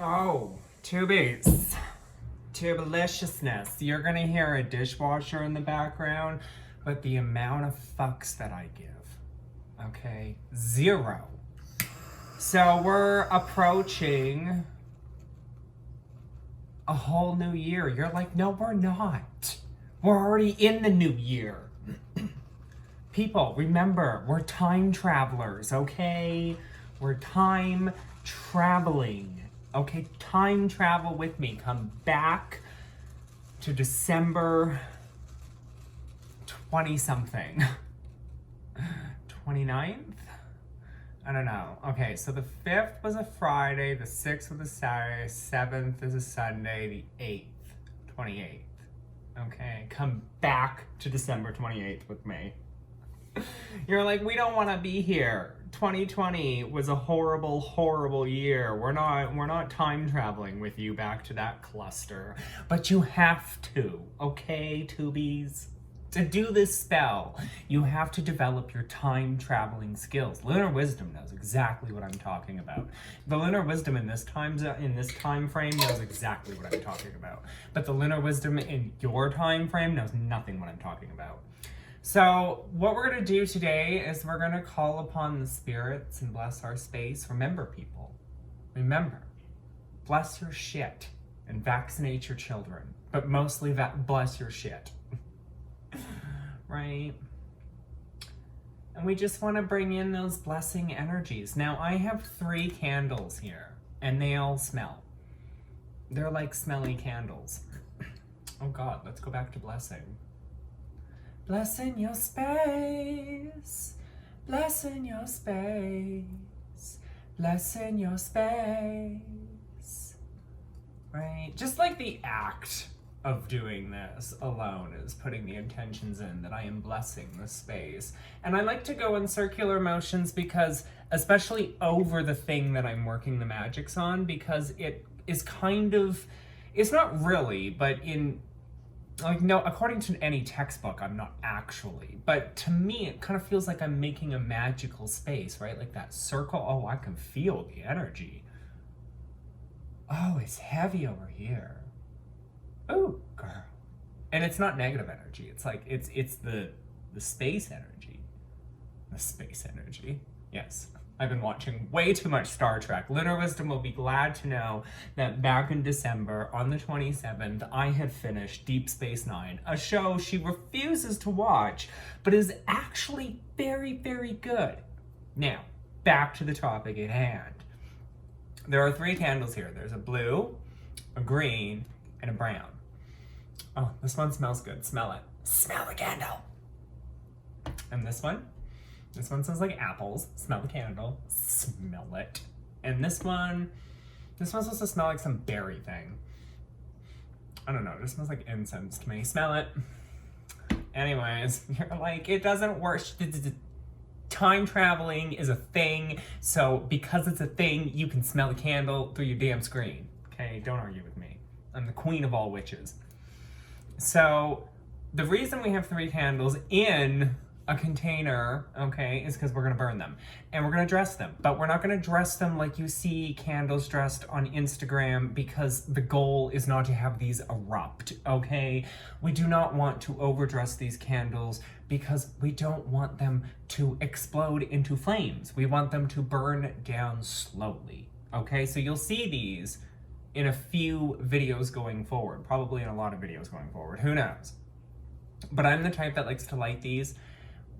Oh, tubies. Tubeliciousness. You're gonna hear a dishwasher in the background, but the amount of fucks that I give, okay? 0. So we're approaching a whole new year. You're like, no, we're not. We're already in the new year. People, remember, we're time travelers, okay? We're time traveling. Okay, time travel with me. Come back to December 20-something. 29th? I don't know. Okay, so the 5th was a Friday, the 6th was a Saturday, 7th is a Sunday, the 8th, 28th. Okay, come back to December 28th with me. You're like, we don't want to be here. 2020 was a horrible, horrible year. We're not time traveling with you back to that cluster. But you have to, okay, tubies? To do this spell, you have to develop your time traveling skills. Lunar Wisdom knows exactly what I'm talking about. The Lunar Wisdom in this time frame knows exactly what I'm talking about. But the Lunar Wisdom in your time frame knows nothing what I'm talking about. So what we're going to do today is we're going to call upon the spirits and bless our space. Remember, people, remember, bless your shit and vaccinate your children, but mostly bless your shit. Right? And we just want to bring in those blessing energies. Now, I have 3 candles here, and they all smell. They're like smelly candles. Oh God, let's go back to blessing. Blessing your space, blessing your space, blessing your space. Right? Just like the act of doing this alone is putting the intentions in that I am blessing the space. And I like to go in circular motions because, especially over the thing that I'm working the magics on, because it is kind of, it's not really, but no, according to any textbook, I'm not actually. But to me, it kind of feels like I'm making a magical space, right? Like that circle. Oh, I can feel the energy. Oh, it's heavy over here. Oh, girl. And it's not negative energy. It's like, it's the space energy. The space energy. Yes. I've been watching way too much Star Trek. Lunar Wisdom will be glad to know that back in December, on the 27th, I had finished Deep Space Nine, a show she refuses to watch, but is actually very, very good. Now, back to the topic at hand. There are 3 candles here. There's a blue, a green, and a brown. Oh, this one smells good. Smell it. Smell the candle. And this one smells like apples. Smell the candle. Smell it. And this one's supposed to smell like some berry thing. I don't know. It just smells like incense to me. Smell it. Anyways, you're like, it doesn't work. Time traveling is a thing. So because it's a thing, you can smell the candle through your damn screen. Okay, don't argue with me. I'm the queen of all witches. So the reason we have 3 candles in a container, okay, is because we're going to burn them. And we're going to dress them. But we're not going to dress them like you see candles dressed on Instagram, because the goal is not to have these erupt, okay? We do not want to overdress these candles because we don't want them to explode into flames. We want them to burn down slowly, okay? So you'll see these in a few videos going forward, probably in a lot of videos going forward, who knows? But I'm the type that likes to light these,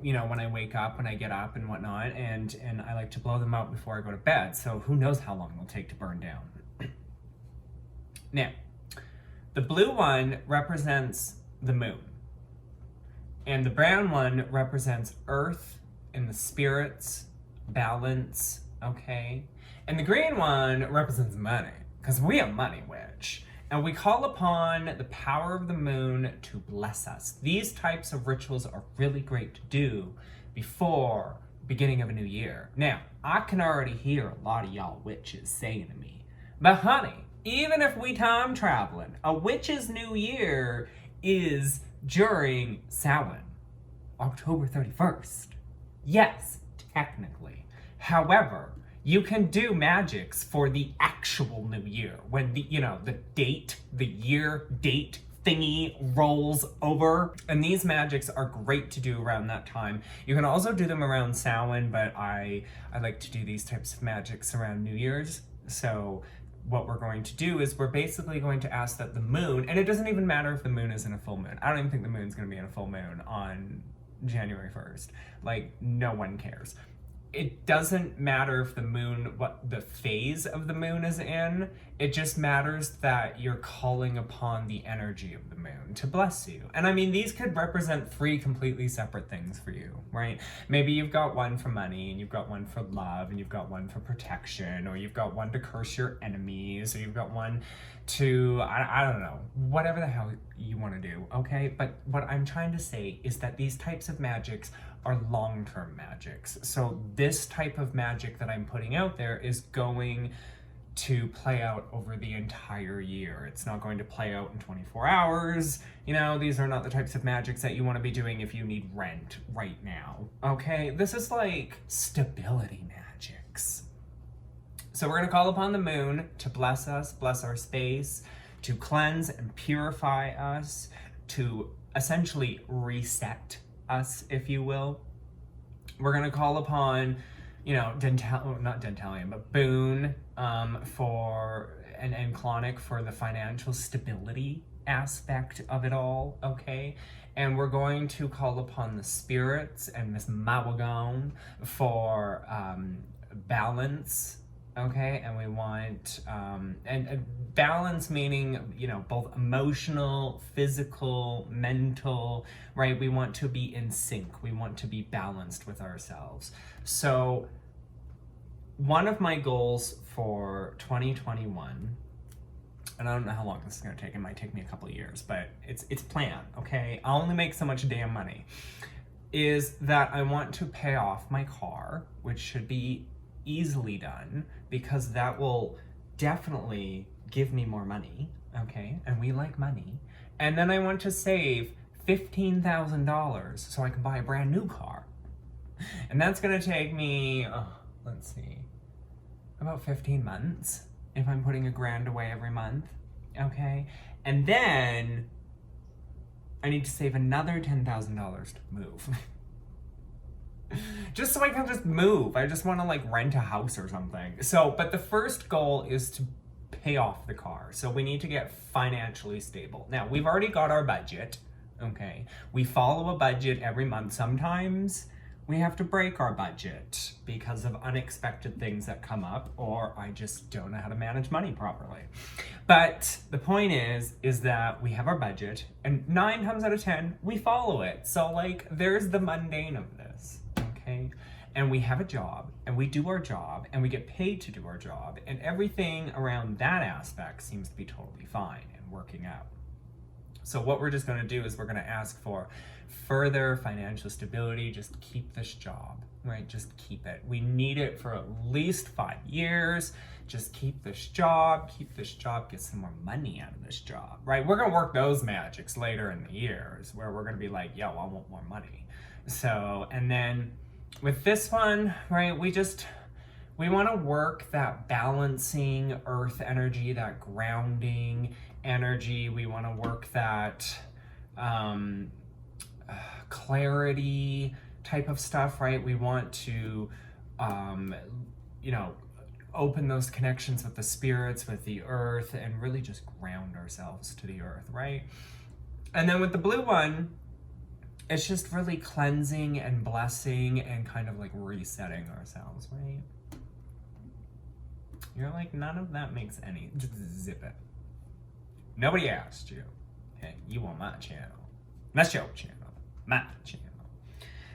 you know, when I wake up, when I get up and whatnot, and I like to blow them out before I go to bed, so who knows how long it'll take to burn down. Now, the blue one represents the moon, and the brown one represents earth and the spirits, balance, okay? And the green one represents money, because we are money witch. And we call upon the power of the moon to bless us. These types of rituals are really great to do before beginning of a new year. Now, I can already hear a lot of y'all witches saying to me, but honey, even if we time traveling, a witch's new year is during Samhain, October 31st. Yes, technically. However, You can do magics for the actual new year when the year date thingy rolls over. And these magics are great to do around that time. You can also do them around Samhain, but I like to do these types of magics around New Year's. So what we're going to do is we're basically going to ask that the moon, and it doesn't even matter if the moon is in a full moon. I don't even think the moon's going to be in a full moon on January 1st. Like, no one cares. It doesn't matter if the moon, what the phase of the moon is in. It just matters that you're calling upon the energy of the moon to bless you. And I mean, these could represent three completely separate things for you, right? Maybe you've got one for money, and you've got one for love, and you've got one for protection, or you've got one to curse your enemies, or you've got one to, I don't know, whatever the hell you want to do, okay? But what I'm trying to say is that these types of magics are long-term magics. So this type of magic that I'm putting out there is going to play out over the entire year. It's not going to play out in 24 hours. You know, these are not the types of magics that you want to be doing if you need rent right now, okay? This is like stability magics. So we're gonna call upon the moon to bless us, bless our space, to cleanse and purify us, to essentially reset us, if you will. We're gonna call upon, not Dentalian, but Boon for and Clonic for the financial stability aspect of it all, okay? And we're going to call upon the spirits and Miss Mawagon for balance, okay? And we want, and balance meaning, both emotional, physical, mental, right? We want to be in sync. We want to be balanced with ourselves. So one of my goals for 2021, and I don't know how long this is gonna take, it might take me a couple of years, but it's planned, okay? I'll only make so much damn money, is that I want to pay off my car, which should be easily done, because that will definitely give me more money, okay? And we like money. And then I want to save $15,000 so I can buy a brand new car. And that's gonna take me, let's see, about 15 months if I'm putting $1,000 away every month, okay? And then I need to save another $10,000 to move. Just so I can just move. I just want to like rent a house or something. So, but the first goal is to pay off the car. So we need to get financially stable. Now, we've already got our budget, okay? We follow a budget every month. Sometimes we have to break our budget because of unexpected things that come up, or I just don't know how to manage money properly. But the point is that we have our budget, and 9 times out of 10, we follow it. So like, there's the mundane of this. Okay? And we have a job, and we do our job, and we get paid to do our job, and everything around that aspect seems to be totally fine and working out. So what we're just going to do is we're going to ask for further financial stability. Just keep this job, right? Just keep it. We need it for at least 5 years. Just keep this job, get some more money out of this job, right? We're going to work those magics later in the years where we're going to be like, yo, I want more money. So, and then with this one, right, we want to work that balancing earth energy, that grounding energy. We want to work that clarity type of stuff, right? We want to, open those connections with the spirits, with the earth, and really just ground ourselves to the earth, right? And then with the blue one, it's just really cleansing and blessing and kind of like resetting ourselves, right? You're like, none of that makes any, just zip it. Nobody asked you. Hey, you on my channel. That's your channel. My channel.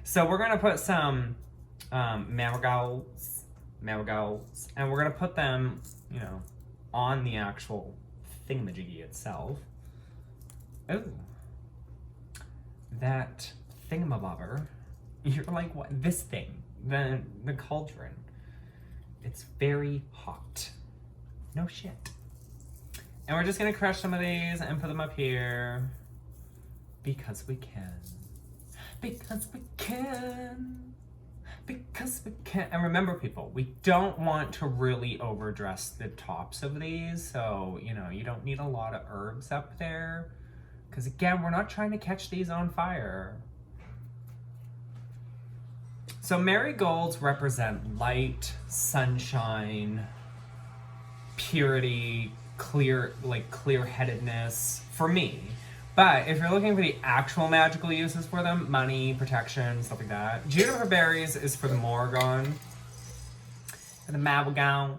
So we're gonna put some marigolds, and we're gonna put them, on the actual thingamajiggy itself. Oh. That thingamabobber, you're like, what? This thing, the cauldron. It's very hot. No shit. And we're just gonna crush some of these and put them up here because we can. Because we can. Because we can't, and remember people, we don't want to really overdress the tops of these, so, you know, you don't need a lot of herbs up there, because again, we're not trying to catch these on fire. So marigolds represent light, sunshine, purity, clear-headedness, for me. But if you're looking for the actual magical uses for them, money, protection, stuff like that, juniper berries is for the Morrigan, for the Mabelgon.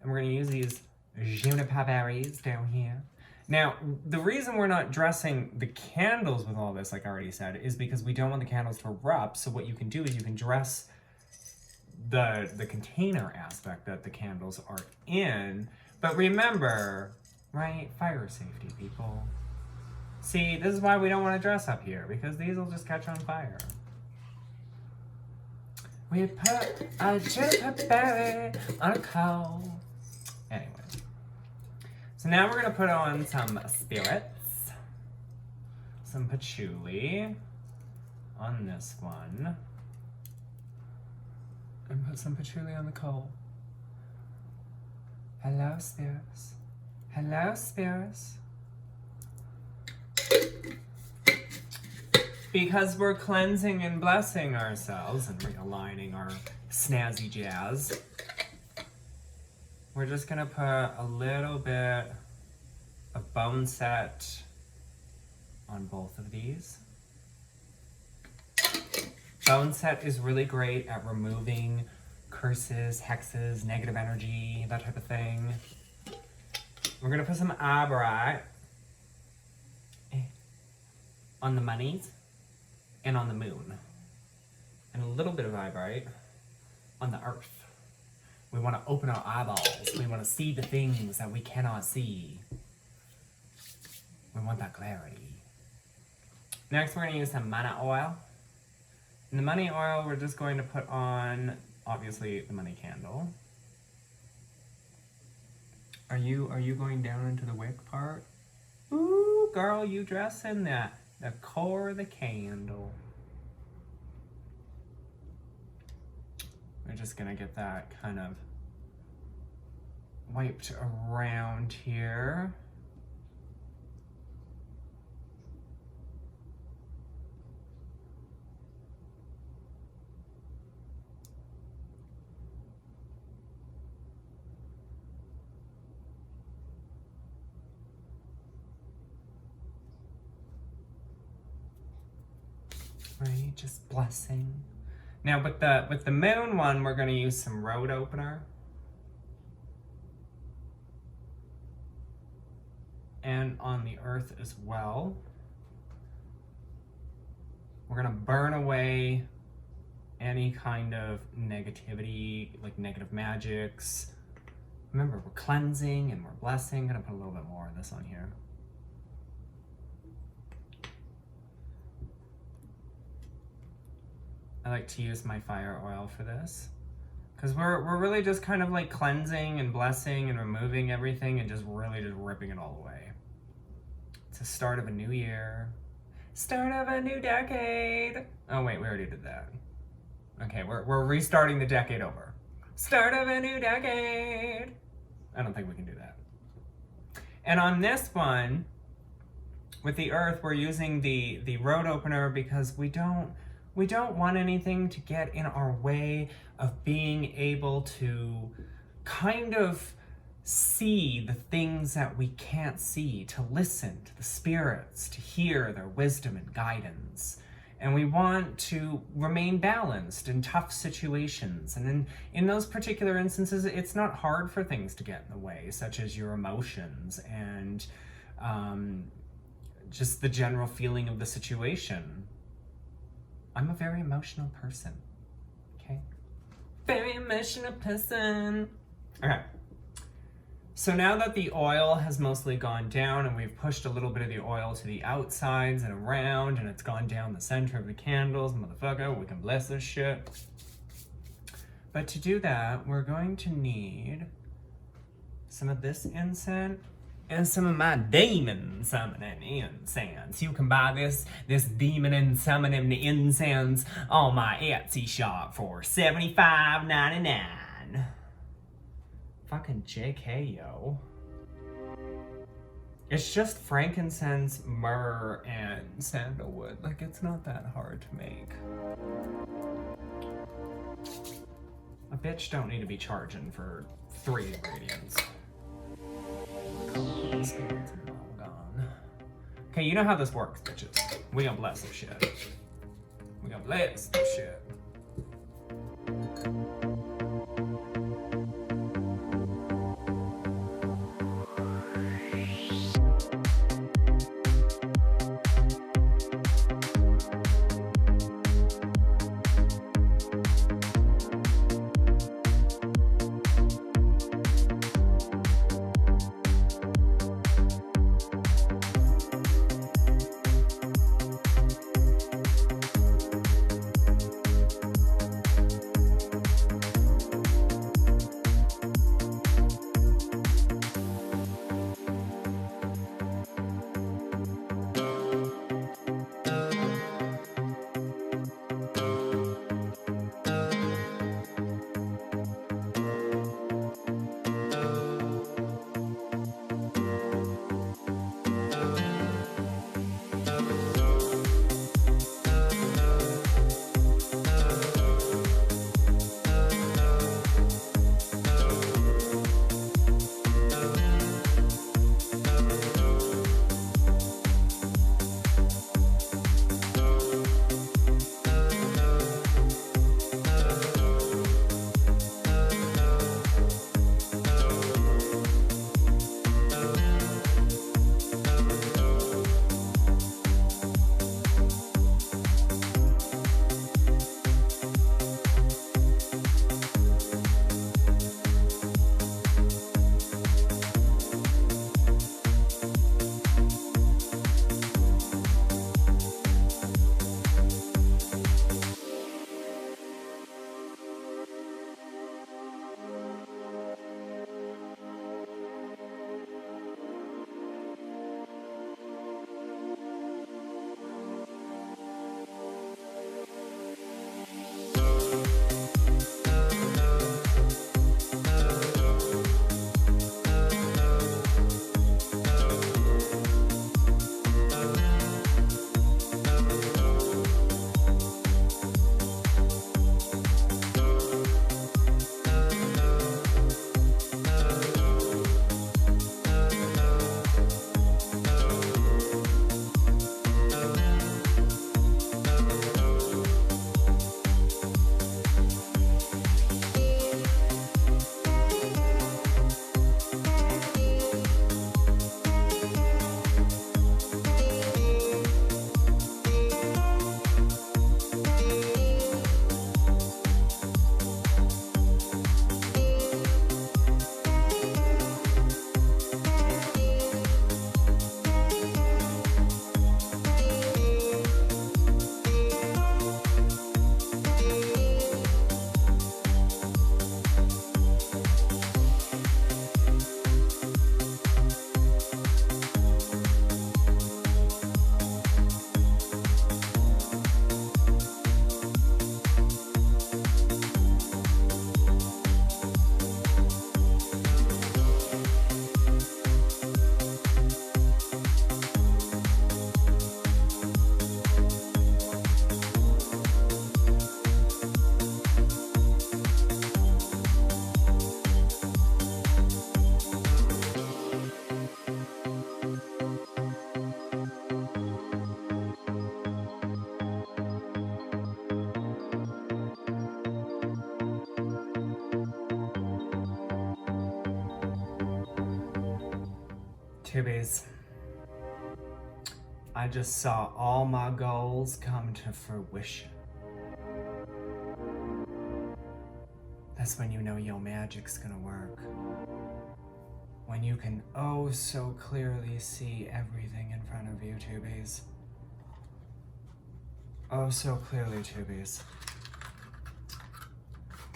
And we're gonna use these juniper berries down here. Now, the reason we're not dressing the candles with all this, like I already said, is because we don't want the candles to erupt. So what you can do is you can dress the container aspect that the candles are in. But remember, right, fire safety, people. See, this is why we don't want to dress up here, because these will just catch on fire. We put a juniper berry on a coal. Anyway. So now we're going to put on some spirits. Some patchouli on this one. And put some patchouli on the coal. Hello, spirits. Hello, spirits. Because we're cleansing and blessing ourselves and realigning our snazzy jazz, we're just gonna put a little bit of bone set on both of these. Bone set is really great at removing curses, hexes, negative energy, that type of thing. We're gonna put some aberite on the monies and on the moon, and a little bit of eyebright on the earth. We want to open our eyeballs. We want to see the things that we cannot see. We want that clarity. Next, we're going to use some money oil. In the money oil, we're just going to put on, obviously, the money candle. Are you going down into the wick part? Ooh, girl, you dress in that. The core of the candle. We're just gonna get that kind of wiped around here. Right, just blessing. Now with the moon one, we're gonna use some road opener. And on the earth as well. We're gonna burn away any kind of negativity, like negative magics. Remember, we're cleansing and we're blessing. Gonna put a little bit more of this on here. I like to use my fire oil for this, because we're really just kind of like cleansing and blessing and removing everything and just really just ripping it all away. It's the start of a new year. Start of a new decade. Oh wait, we already did that. Okay, we're restarting the decade over. Start of a new decade. I don't think we can do that. And on this one, with the earth, we're using the road opener because we don't want anything to get in our way of being able to kind of see the things that we can't see, to listen to the spirits, to hear their wisdom and guidance. And we want to remain balanced in tough situations. And in those particular instances, it's not hard for things to get in the way, such as your emotions and just the general feeling of the situation. I'm a very emotional person, okay? Very emotional person. Okay. So now that the oil has mostly gone down and we've pushed a little bit of the oil to the outsides and around and it's gone down the center of the candles, motherfucker, we can bless this shit. But to do that, we're going to need some of this incense and some of my demon summoning incense. You can buy this demon and summoning incense on my Etsy shop for $75.99. Fucking JK, yo. It's just frankincense, myrrh, and sandalwood. Like, it's not that hard to make. A bitch don't need to be charging for 3 ingredients. Okay, you know how this works, bitches. We gonna bless this shit. We gonna bless this shit. Tubies, I just saw all my goals come to fruition. That's when you know your magic's gonna work. When you can oh so clearly see everything in front of you, Tubies. Oh so clearly, Tubies.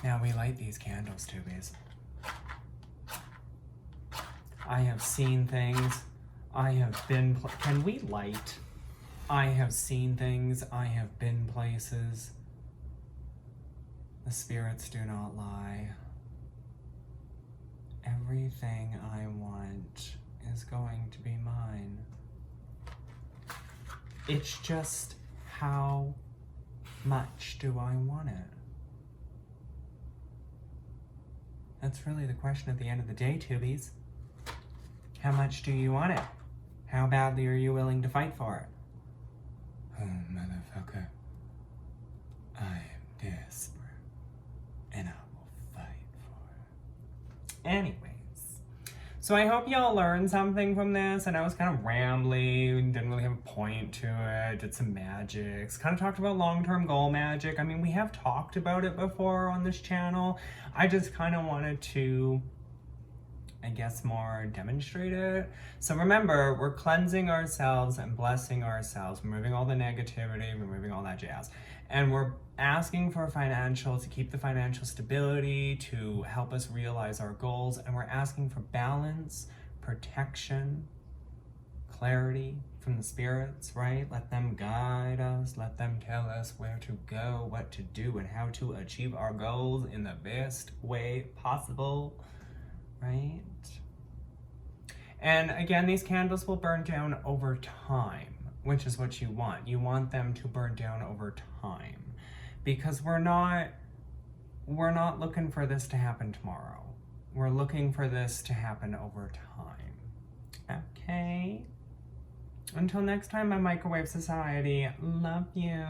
Now we light these candles, Tubies. I have seen things. I have been, can we light? I have seen things. I have been places. The spirits do not lie. Everything I want is going to be mine. It's just how much do I want it? That's really the question at the end of the day, Tubies. How much do you want it? How badly are you willing to fight for it? Oh, motherfucker. I am desperate, and I will fight for it. Anyways, so I hope y'all learned something from this. And I was kind of rambling, didn't really have a point to it, did some magics, kind of talked about long-term goal magic. I mean, we have talked about it before on this channel. I just kind of wanted to, I guess, more demonstrate it. So remember, we're cleansing ourselves and blessing ourselves, removing all the negativity, removing all that jazz. And we're asking for financial, to keep the financial stability, to help us realize our goals. And we're asking for balance, protection, clarity from the spirits, right? Let them guide us, let them tell us where to go, what to do, and how to achieve our goals in the best way possible, right? And again, these candles will burn down over time, which is what you want. You want them to burn down over time, because we're not looking for this to happen tomorrow. We're looking for this to happen over time. Okay? Until next time, my Microwave Society, love you.